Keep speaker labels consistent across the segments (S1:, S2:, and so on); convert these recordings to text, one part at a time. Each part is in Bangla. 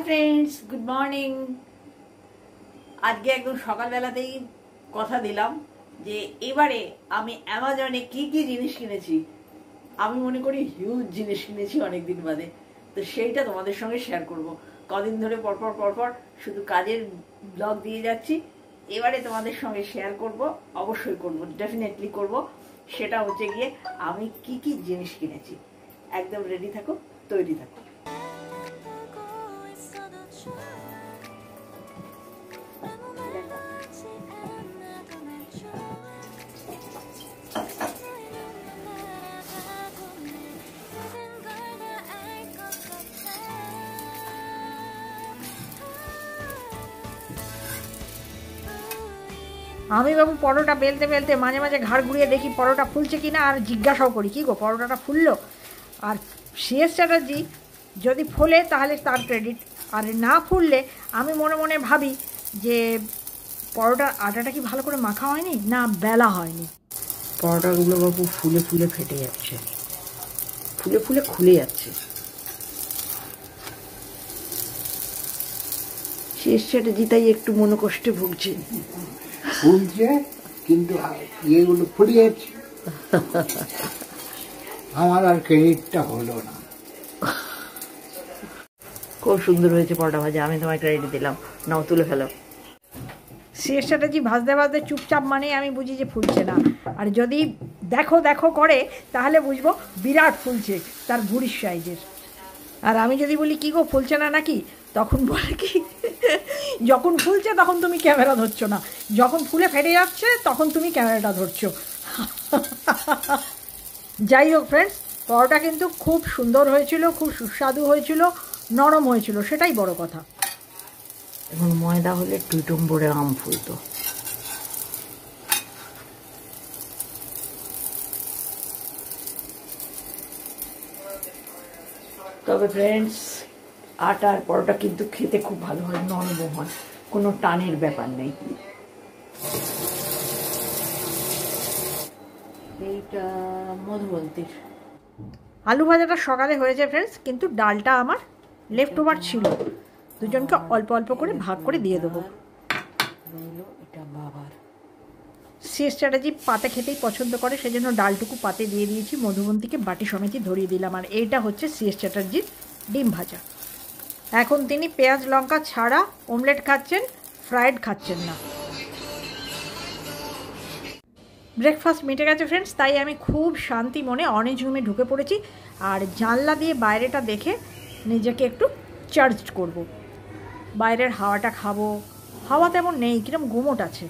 S1: Friends good morning. आज के एकदम सकाल बेलातेई कथा दिलाम जे एबारे आमी अ্যামাজনে की जिनिस किनेছি। आमी मने करी हिউজ जिनिस किनेছি अनेक दिन बादे, तो सेइटा तोमादेर संगे शेयर करब। कदिन धरे परपर शुधु काजेर ब्लग दिए जाচ্ছি, এবারে তোমাদের সঙ্গে শেয়ার করব, অবশ্যই করব, ডেফিনেটলি করব। সেটা হচ্ছে গিয়ে আমি কি জিনিস কিনেছি। একদম রেডি থাকো, তৈরি থাকো। আমি বাবু পরোটা বেলতে বেলতে মাঝে মাঝে ঘাড় ঘুরিয়ে দেখি পরোটা ফুলছে কিনা, আর জিজ্ঞাসাও করি কি গো পরোটাটা ফুললো। আর সিএস চ্যাটার্জি যদি ফোলে তাহলে তার ক্রেডিট, আর না ফুললে আমি মনে মনে ভাবি যে পরোটার আটাটা কি ভালো করে মাখা হয়নি না বেলা হয়নি। পরোটাগুলো বাবু ফুলে ফুলে ফেটে যাচ্ছে, ফুলে ফুলে খুলে যাচ্ছে। সিএস চ্যাটার্জি তাই একটু মনোকষ্টে ভুগছে।
S2: ফুলছে কিন্তু এগুলো ফুলে যাচ্ছে, আমার আর ক্রেডিটটা হলো না।
S1: খুব সুন্দর হয়েছে পরোটা ভাজা, আমি তোমায় ক্রেডিট দিলাম, নাও তুলে ফেলো। সিএস চ্যাটার্জি ভাজতে ভাজতে চুপচাপ মানে আমি বুঝি যে ফুলছে না, আর যদি দেখো দেখো করে তাহলে বুঝবো বিরাট ফুলছে, তার ভুড়ির সাইজের। আর আমি যদি বলি কি গো ফুলছে না নাকি, তখন বলে কি যখন ফুলছে তখন তুমি ক্যামেরা ধরছো না, যখন ফুলে ফেটে যাচ্ছে তখন তুমি ক্যামেরাটা ধরছো। যাই হোক ফ্রেন্ডস, পরোটা কিন্তু খুব সুন্দর হয়েছিল, খুব সুস্বাদু হয়েছিল, নরম হয়েছিল, সেটাই বড় কথা। এখন ময়দা হলে টুইটুম্বরে আম ফুলতো। তবে ফ্রেন্ডস আটার পরোটা কিন্তু খেতে খুব ভালো হয়, নরম হয়, কোনো টানের ব্যাপার নেই। এইটা মধুবন্তীর আলু ভাজাটা সকালে হয়েছে ফ্রেন্ডস, কিন্তু ডালটা আমার লেফট ওভার ছিল, দুজনকে অল্প অল্প করে ভাগ করে দিয়ে দেবো। এটা বাবার সিএস চ্যাটার্জি পাতে খেতেই পছন্দ করে, সেজন্য ডালটুকু পাতে দিয়ে দিয়েছি, মধুবন্তীকে বাটি সমেতি ধরিয়ে দিলাম। আর এইটা হচ্ছে সিএস চ্যাটার্জির ডিম ভাজা। এখন তিনি পেঁয়াজ লঙ্কা ছাড়া অমলেট খাচ্ছেন, ফ্রাইড খাচ্ছেন না। ব্রেকফাস্ট মিটে গেছে ফ্রেন্ডস, তাই আমি খুব শান্তি মনে অনেক রুমে ঢুকে পড়েছি, আর জানলা দিয়ে বাইরেটা দেখে নিজেকে একটু চার্জ করব। বাইরের হাওয়াটা খাবো, হাওয়া তেমন নেই, কিরম গুমোট আছে।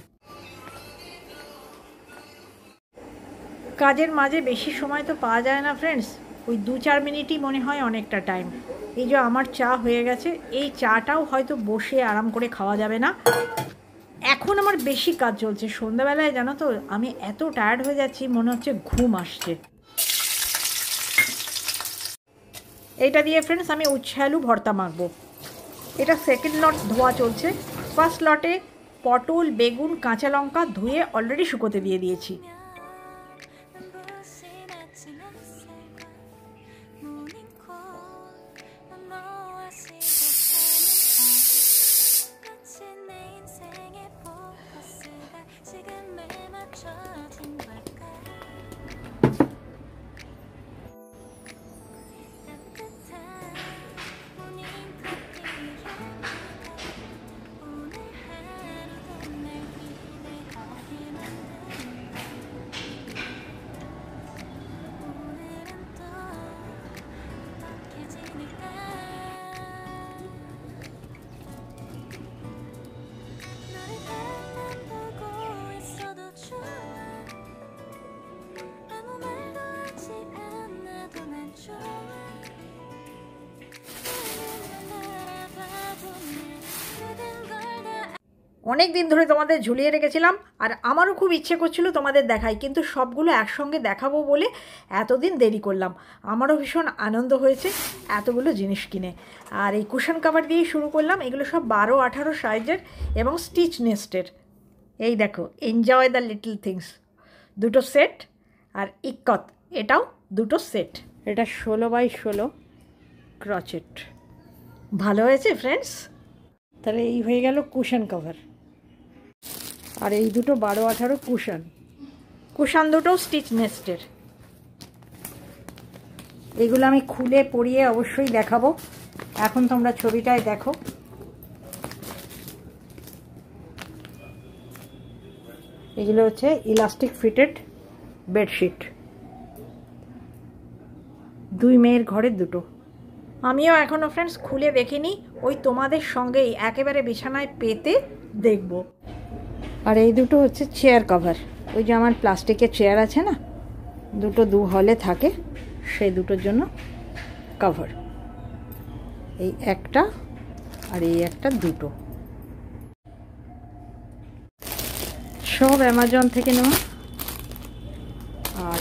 S1: কাজের মাঝে বেশি সময় তো পাওয়া যায় না ফ্রেন্ডস, ওই 2-4 মিনিটই মনে হয় অনেকটা টাইম। এই যে আমার চা হয়ে গেছে, এই চাটাও হয়তো বসে আরাম করে খাওয়া যাবে না। এখন আমার বেশি কাজ চলছে সন্ধ্যাবেলায়, জানো তো আমি এত টায়ার্ড হয়ে যাচ্ছি, মনে হচ্ছে ঘুম আসছে। এইটা দিয়ে ফ্রেন্ডস আমি উচ্ছে আলু ভর্তা মাখবো। এটা সেকেন্ড লট ধোয়া চলছে। ফার্স্ট লটে পটল, বেগুন, কাঁচা লঙ্কা ধুয়ে অলরেডি শুকোতে দিয়ে দিয়েছি। অনেক দিন ধরে তোমাদের ঝুলিয়ে রেখেছিলাম, আর আমারও খুব ইচ্ছে করছিল তোমাদের দেখাই, কিন্তু সবগুলো একসঙ্গে দেখাবো বলে এতদিন দেরি করলাম। আমারও ভীষণ আনন্দ হয়েছে এতগুলো জিনিস কিনে। আর এই কুশন কাভার দিয়েই শুরু করলাম। এগুলো সব 12-18 সাইজের এবং স্টিচ নেস্টের। এই দেখো, এনজয় দ্য লিটল থিংস, দুটো সেট, আর ইক্কত এটাও দুটো সেট। এটা 16 বাই 16 ক্রচেট।
S3: ভালো হয়েছে ফ্রেন্ডস? তাহলে এই হয়ে গেল কুশন কভার। আর এই দুটো 12-18 কুশন। কুশন দুটো স্টিচ নেস্টের। এগুলো আমি খুলে পরিয়ে অবশ্যই দেখাবো। এখন তোমরা ছবিটায় দেখো। এগুলো হচ্ছে ইলাস্টিক ফিটেড বেডশিট। 2 মেয়ের ঘরের দুটো। আমিও এখনও ফ্রেন্ডস খুলে দেখিনি, ওই তোমাদের সঙ্গেই একেবারে বিছানায় পেতে দেখব। আর এই দুটো হচ্ছে চেয়ার কভার। ওই যে আমার প্লাস্টিকের চেয়ার আছে না, দুটো 2 হলে থাকে, সেই দুটোর জন্য কভার। এই একটা আর এই একটা, দুটো সব অ্যামাজন থেকে নেওয়া। আর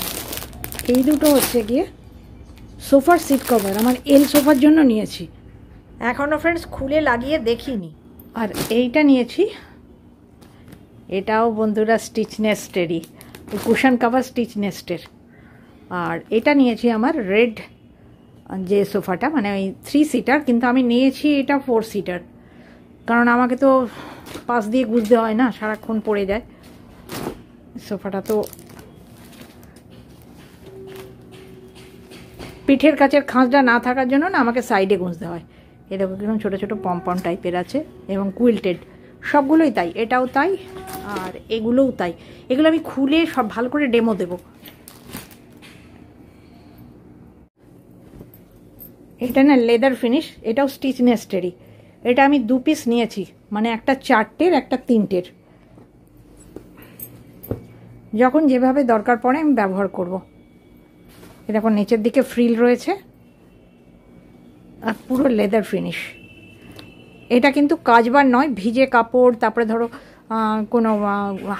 S3: এই দুটো হচ্ছে গিয়ে সোফার সিট কভার, আমার এল সোফার জন্য নিয়েছি। এখনও ফ্রেন্ডস খুলে লাগিয়ে দেখিনি। আর এইটা নিয়েছি, এটাও বন্ধুরা স্টিচ নেস্টেরই, কুশন কভার স্টিচ নেস্টের। আর এটা নিয়েছি আমার রেড যে সোফাটা, মানে ওই 3 সিটার, কিন্তু আমি নিয়েছি এটা 4 সিটার, কারণ আমাকে তো পাশ দিয়ে গুজতে হয় না, সারাক্ষণ পড়ে যায় সোফাটা। তো পিঠের কাছের খাঁজটা না থাকার জন্য না আমাকে সাইডে গুঁজতে হয়। এরকম কিরকম ছোটো ছোটো পম্পম টাইপের আছে এবং কুইল্টেড, সবগুলোই তাই, এটাও তাই আর এগুলোও তাই। এগুলো আমি খুলে সব ভালো করে ডেমো দেব। এটা না লেদার ফিনিশ, এটাও স্টিচ নেস্টেরই। এটা আমি 2 পিস নিয়েছি, মানে একটা 4টের একটা 3টের। যখন যেভাবে দরকার পড়ে আমি ব্যবহার করব। দেখো নিচের দিকে ফ্রিল রয়েছে আর পুরো লেদার ফিনিশ। এটা কিন্তু কাচবার নয়, ভিজে কাপড়, তারপরে ধরো কোনো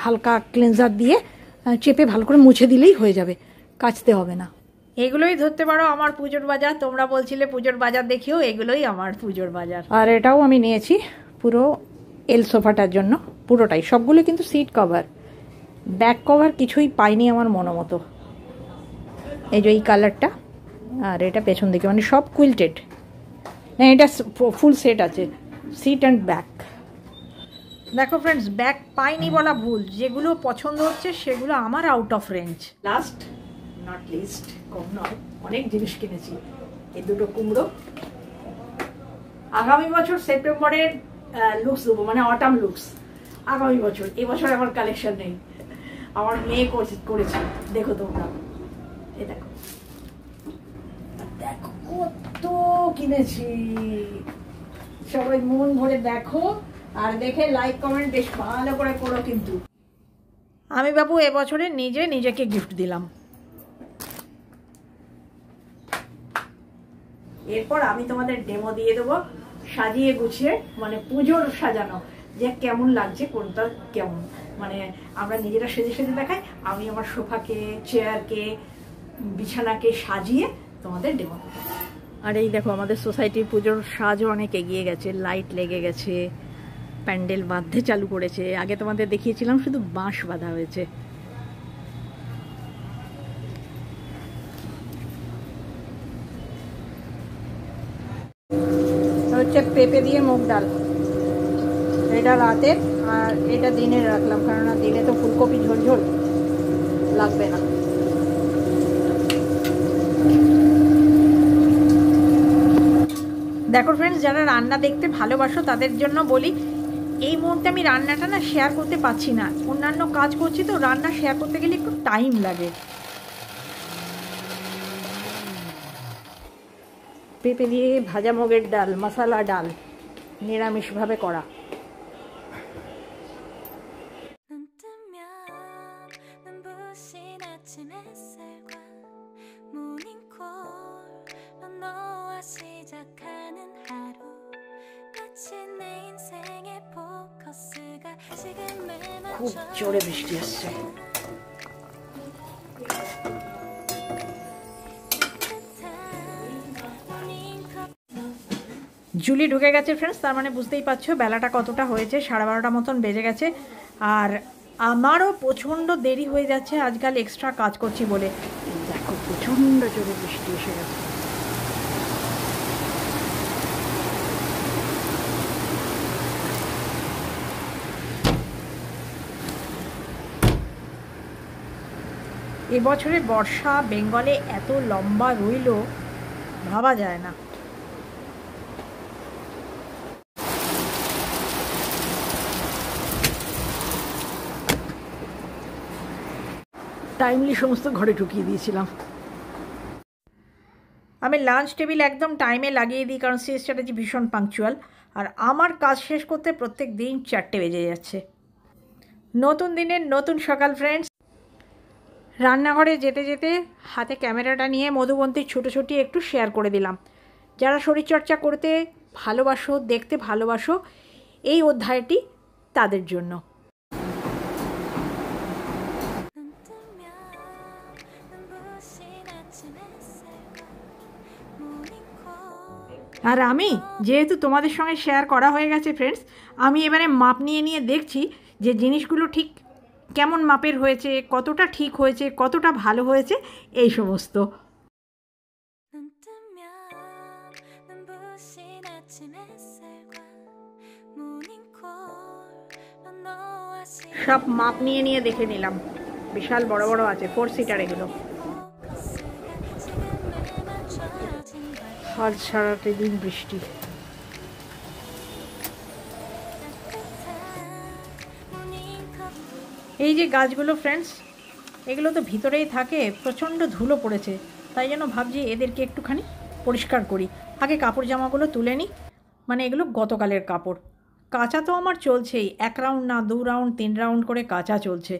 S3: হালকা ক্লিনজার দিয়ে চেপে ভালো করে মুছে দিলেই হয়ে যাবে, কাচতে হবে না। এগুলোই ধরতে পারো আমার পুজোর বাজার। তোমরা বলছিলে পুজোর বাজার দেখিও, এগুলোই আমার পুজোর বাজার। আর এটাও আমি নিয়েছি পুরো এল সোফাটার জন্য, পুরোটাই। সবগুলো কিন্তু সিট কভার, ব্যাক কভার কিছুই পাইনি আমার মতো। এই যে এই কালারটা, আর এটা পেছন দিকে, মানে সব কুইল্টেড না, এটা ফুল সেট আছে, সিট অ্যান্ড ব্যাক। দেখো ফ্রেন্ডস, ব্যাক পাইনি বলা ভুল, যেগুলো পছন্দ হচ্ছে সেগুলো আমার out of range. Last not least, কম নয়, অনেক জিনিস কিনেছি। এই দুটো কুমড়ো, আগামী বছর সেপ্টেম্বরের লুকস দেবো, মানে অটাম লুকস আগামী বছর। এবছর আমার কালেকশন নেই, আমার মেয়ে করেছে, দেখো তোমরা। এই দেখো, দেখো কত কিনেছি। সবাই মন ভরে দেখো আর দেখে লাইক কমেন্ট বেশ ভালো করে করো। কিন্তু আমি বাবু এবছরে নিজেকে গিফট দিলাম। এরপর আমি তোমাদের ডেমো দিয়ে দেবো সাজিয়ে গুছিয়ে, মানে পুজোর সাজানো, যে কেমন লাগছে, কোনটা কেমন, মানে আমরা নিজেরা সেজে সেজে দেখাই। আমি আমার সোফাকে, চেয়ারকে, বিছানাকে সাজিয়ে তোমাদের ডেমো দেবো। আর এই দেখো আমাদের সোসাইটির পুজোর সাজও অনেক এগিয়ে গেছে, লাইট লেগে গেছে, প্যান্ডেল বাঁধতে চালু করেছে। আগে তোমাদের দেখিয়েছিলাম শুধু বাঁশ বাঁধা হয়েছে। হচ্ছে পেঁপে দিয়ে মুগ ডাল, এটা রাতে আর এটা দিনে রাখলাম, কারণ দিনে তো ফুলকপি ঝোল লাগবে না। দেখো ফ্রেন্ডস, যারা রান্না দেখতে ভালোবাসো তাদের জন্য বলি, এই মুহূর্তে আমি রান্নাটা না শেয়ার করতে পারছি না, অন্যান্য কাজ করছি তো, রান্না শেয়ার করতে গেলে একটু টাইম লাগে। পেঁপে দিয়ে ভাজা মুগের ডাল, মশলা ডাল, নিরামিষভাবে করা। খুব জোরে বৃষ্টি আসছে। জুলি ঢুকে গেছে ফ্রেন্ডস, তার মানে বুঝতেই পারছো বেলাটা কতটা হয়েছে, 12:30 মতন বেজে গেছে। আর আমারও প্রচণ্ড দেরি হয়ে যাচ্ছে আজকাল, এক্সট্রা কাজ করছি বলে। দেখো প্রচণ্ড জোরে বৃষ্টি এসে গেছে। এবছরে বর্ষা বেঙ্গলে এত লম্বা রইল ভাবা যায় না। টাইমলি সমস্ত ঘরে ঢুকিয়ে দিয়েছিলাম। আমি লাঞ্চ টেবিল একদম টাইমে লাগিয়ে দিই, কারণ সিএস চ্যাটার্জি ভীষণ পাংচুয়াল, আর আমার কাজ শেষ করতে প্রত্যেক দিন 4টে বেজে যাচ্ছে। নতুন দিনের নতুন সকাল ফ্রেন্ডস। রান্নাঘরে যেতে যেতে হাতে ক্যামেরাটা নিয়ে মধুবন্তীর ছুটোছুটি একটু শেয়ার করে দিলাম। যারা শরীরচর্চা করতে ভালোবাসো, দেখতে ভালোবাসো, এই অধ্যায়টি তাদের জন্য। আর আমি যেহেতু তোমাদের সঙ্গে শেয়ার করা হয়ে গেছে ফ্রেন্ডস, আমি এবারে মাপ নিয়ে নিয়ে দেখছি যে জিনিসগুলো ঠিক কেমন মাপের হয়েছে, কতটা ঠিক হয়েছে, কতটা ভালো হয়েছে, এই সমস্ত। সব মাপ নিয়ে নিয়ে দেখে নিলাম, বিশাল বড় বড় আছে, 4 সিটার এগুলো। আর সারাটা দিন বৃষ্টি। এই যে গাছগুলো ফ্রেন্ডস, এগুলো তো ভিতরেই থাকে, প্রচণ্ড ধুলো পড়েছে, তাই জন্য ভাবছি এদেরকে একটুখানি পরিষ্কার করি। আগে কাপড় জামাগুলো তুলে নিই, মানে এগুলো গতকালের কাপড়। কাচা তো আমার চলছেই, 1 রাউন্ড না 2 রাউন্ড 3 রাউন্ড করে কাচা চলছে,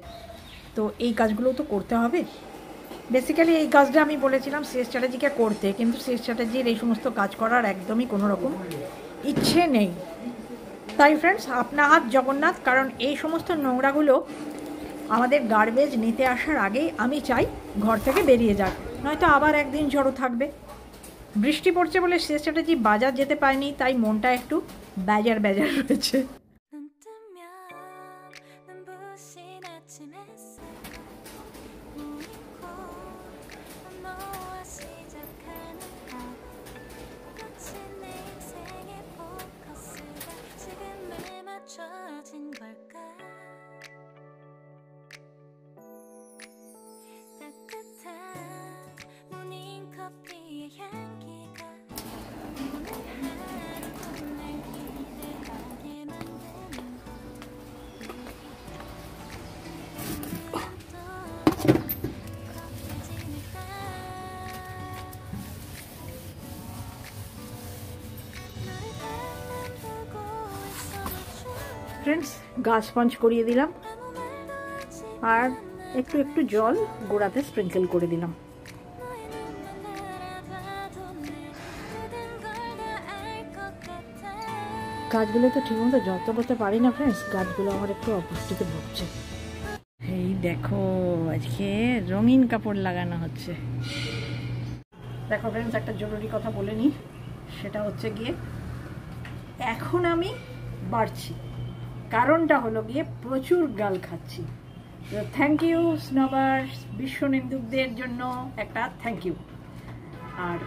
S3: তো এই কাজগুলো তো করতে হবে। বেসিক্যালি এই কাজটা আমি বলেছিলাম সিএস চ্যাটার্জিকে করতে, কিন্তু সিএস চ্যাটার্জির এই সমস্ত কাজ করার একদমই কোনো রকম ইচ্ছে নেই। তাই ফ্রেন্ডস, আপনা হাত জগন্নাথ, কারণ এই সমস্ত নোংরাগুলো আমাদের গার্বেজ নিতে আসার আগেই আমি চাই ঘর থেকে বেরিয়ে যাক, নয়তো আবার একদিন ঝড়ো থাকবে। বৃষ্টি পড়ছে বলে সিএস চ্যাটার্জি বাজার যেতে পারেনি, তাই মনটা একটু বেজার বেজার রয়েছে। ফ্রেন্ডস, গাছ স্পঞ্জ করিয়ে দিলাম আর একটু একটু জল গোড়াতে স্প্রিঙ্কেল করে দিলাম। গাছগুলো তো ঠিকমতো যত্ন করতে পারি না ফ্রেন্ডস, গাছগুলো আমার একটু অপুষ্টিতে ভুগছে। এই দেখো, আজকে রঙিন কাপড় লাগানো হচ্ছে। দেখো ফ্রেন্ডস, একটা জরুরি কথা বলে নিই, সেটা হচ্ছে গিয়ে এখন আমি বাড়ছি, কারণটা হলো গিয়ে প্রচুর গাল খাচ্ছি। তো থ্যাংক ইউ স্নোবার্স, বিশ্ব নিন্দুকদের জন্য একটা থ্যাংক ইউ। আর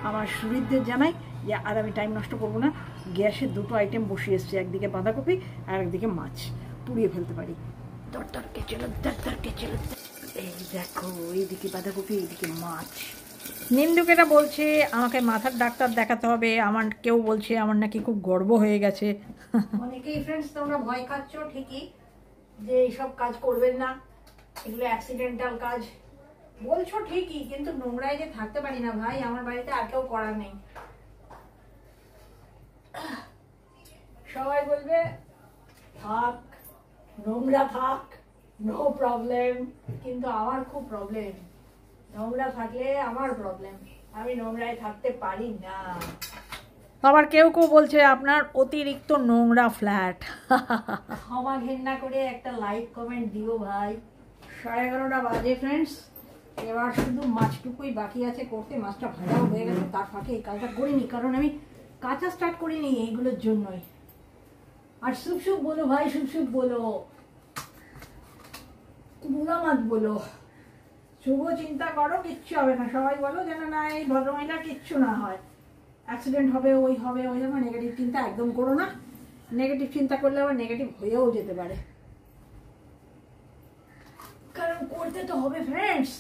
S3: আমার সুহৃদদের জানাই যে আর আমি টাইম নষ্ট করবো না, গ্যাসে 2টো আইটেম বসিয়ে এসছি, একদিকে বাঁধাকপি আর একদিকে মাছ, পুড়িয়ে ফেলতে পারি। দরদরকে চলো, দরদরকে চলো। এই দেখো, এইদিকে বাঁধাকপি, এইদিকে মাছ। নিন্দুকেরা বলছে আমাকে মাথার ডাক্তার দেখাতে হবে, আমার কেউ বলছে আমার নাকি খুব গর্ব হয়ে গেছে। অনেকেই ফ্রেন্ডস তোমরা ভয় খাচ্ছ ঠিকই যে এইসব কাজ করবেন না, এগুলো অ্যাক্সিডেন্টাল কাজ বলছো ঠিকই, কিন্তু নোংরায় যে থাকতে পারি না ভাই, আমার বাড়িতে আর কেউ করার নেই। সবাই বলবে থাক, নোংরা থাক, নো প্রবলেম, কিন্তু আমার খুব প্রবলেম। নোংরা থাকলে আমার প্রবলেম, আমি নোংরায় থাকতে পারি না। আবার কেউ কেউ বলছে আপনার অতিরিক্ত নোংরা ফ্ল্যাট। ক্ষমা ঘেন্না করে একটা লাইক কমেন্ট দিও ভাই। 11:30 বাজে ফ্রেন্ডস, এবার শুধু মাছটুকুই বাকি আছে করতে, মাছটা ভাজাও হয়ে গেছে, তার ফাঁকে এই কাজটা করিনি, কারণ আমি কাঁচা স্টার্ট করিনি এইগুলোর জন্যই। আর সুপ সুপ বলো ভাই, সুপ সুপ বলো, বুলা মাছ বলো, শুভ চিন্তা করো, কিচ্ছু হবে না। সবাই বলো যেন না এই ভদ্রমহিলা কিচ্ছু না হয়, অ্যাক্সিডেন্ট হবে, ওই হবে, ওই হবে। নেগেটিভ চিন্তা একদম করো না, নেগেটিভ চিন্তা করলে আবার নেগেটিভ হয়েও যেতে পারে, কারণ করতে তো হবে ফ্রেন্ডস,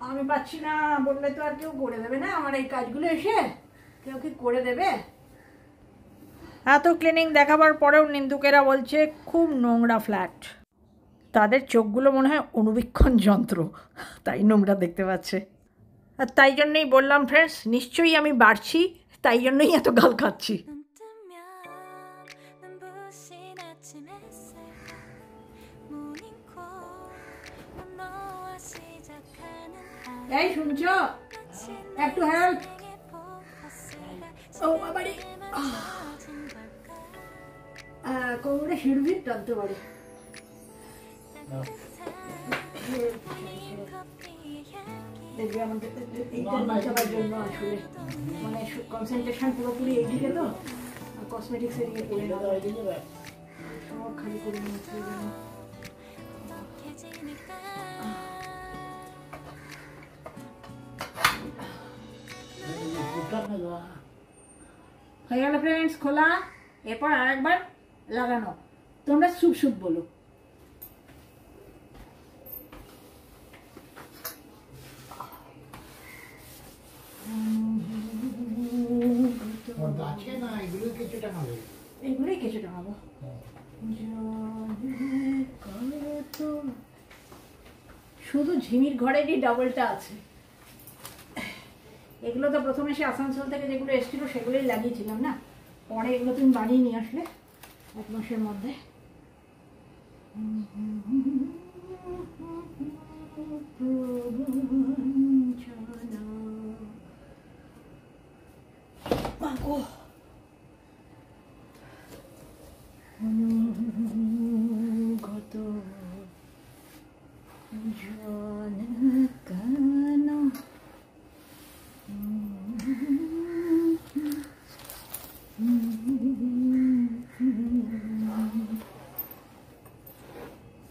S3: আমি পাচ্ছি না বললে তো আর কেউ করে দেবে না আমার এই কাজগুলো, এসে কেউ কি করে দেবে? এত ক্লিনিং দেখাবার পরেও নিন্দুকেরা বলছে খুব নোংরা ফ্ল্যাট। তাদের চোখগুলো মনে হয় অনুবীক্ষণ যন্ত্র, তাই নোংরা দেখতে পাচ্ছে। আর তাই জন্যই বললাম ফ্রেন্ডস, নিশ্চয়ই আমি বাড়ছি, তাই জন্যই এত গাল খাচ্ছি। এই শুনছো, একটু হেল্প। ও বাবারে, কোমরে শিরবির টানতে পারে। দেখবে আমাদের এইটা বাঁচাবার জন্য আসলে মানে কনসেন্ট্রেশন পুরোপুরি এইদিকে, তো কসমেটিক্স এর দিকে পড়ে সব খালি করে নিচ্ছে। হয়ে গেল ফ্রেন্ডস খোলা, এরপর আর একবার লাগানো। তোমরা সুপ সুপ বলো। এগুলোই কিছু টাঙাবো। শুধু ঝিমির ঘরেরই ডাবলটা আছে। এগুলো তো প্রথমে সে আসানসোল থেকে যেগুলো এসেছিল সেগুলোই লাগিয়েছিলাম না, পরে এগুলো তুমি বানিয়ে নিয়ে আসলে 1 মাসের মধ্যে।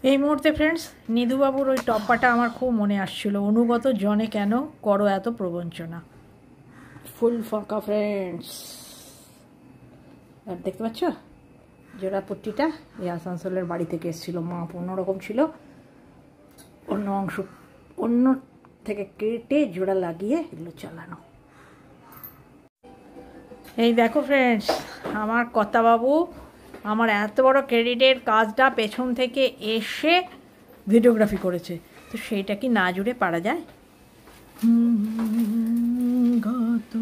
S3: এই মুহূর্তে ফ্রেন্ডস নিধুবাবুর ওই টপ্পাটা আমার খুব মনে আসছিল, অনুগত জনে কেন করো এত প্রবঞ্চনা। ফুল ফাঁকা ফ্রেন্ডস, আর দেখতে পাচ্ছ জোড়া পট্টিটা এই আসানসোলের বাড়ি থেকে এসেছিলো, মাপ অন্যরকম ছিল, অন্য অংশ অন্য থেকে কেটে জোড়া লাগিয়ে এগুলো চালানো। এই দেখো ফ্রেন্ডস, আমার কর্তাবাবু আমার এত বড় ক্রেডিটের কাজটা পেছন থেকে এসে ভিডিওগ্রাফি করেছে, তো সেইটা কি না জুড়ে পারা যায়? গত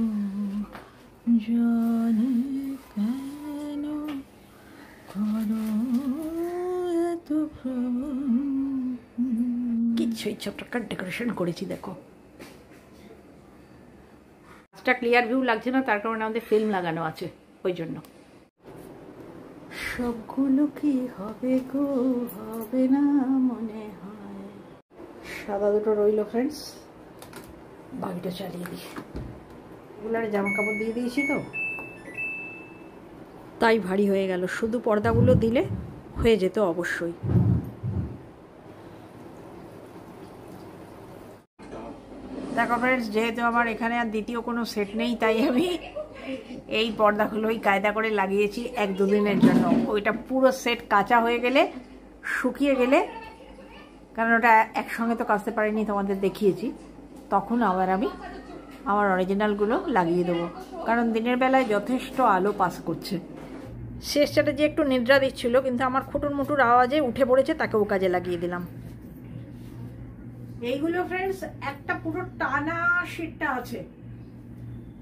S3: জানে কেন করো এত কিচ্ছু ছোট্টখাট ডেকোরেশন করেছি দেখো। কাজটা ক্লিয়ার ভিউ লাগছে না, তার কারণে আমাদের ফিল্ম লাগানো আছে ওই জন্য। সবগুলো কি হবে গো, হবে না মনে হয়। সাদা দুটো রইল ফ্রেন্ডস, বাকিটা চালিয়ে দিই। ওগুলার জামা কাপড় দিয়ে দিয়েছি তো তাই ভারী হয়ে গেল, শুধু পর্দাগুলো দিলে হয়ে যেত অবশ্যই। দেখো ফ্রেন্ডস, যেহেতু আমার এখানে আর দ্বিতীয় কোনো সেট নেই, তাই আমি এই পর্দাগুলোই কায়দা করে লাগিয়েছি 1-2 দিনের জন্য। ওইটা পুরো সেট কাঁচা হয়ে গেলে, শুকিয়ে গেলে, কারণ ওটা একসঙ্গে তো কাচতে পারিনি, তোমাদের দেখিয়েছি, তখন আবার আমি আমার অরিজিনালগুলো লাগিয়ে দেবো, কারণ দিনের বেলায় যথেষ্ট আলো পাস করছে। শেষটাতে যে একটু নিদ্রা দিচ্ছিল, কিন্তু আমার খুটুর মুটুর আওয়াজে উঠে পড়েছে, তাকেও কাজে লাগিয়ে দিলাম। এইগুলো ফ্রেন্ডস একটা পুরো টানা শীটটা আছে,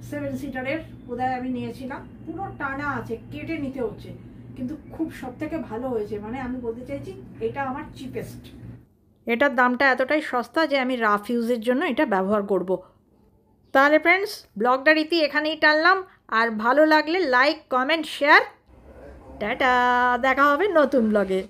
S3: 7 সিটারের বোধহয় আমি নিয়েছিলাম, পুরো টানা আছে, কেটে নিতে হচ্ছে, কিন্তু খুব সব থেকে ভালো হয়েছে। মানে আমি বলতে চাইছি এটা আমার চিপেস্ট। এটার দামটা এতটাই সস্তা যে আমি রাফ ইউজের জন্য এটা ব্যবহার করব। তাহলে ফ্রেন্ডস ব্লগটা রীতি এখানেই টানলাম, আর ভালো লাগলে লাইক, কমেন্ট, শেয়ার। টাটা, দেখা হবে নতুন ব্লগে।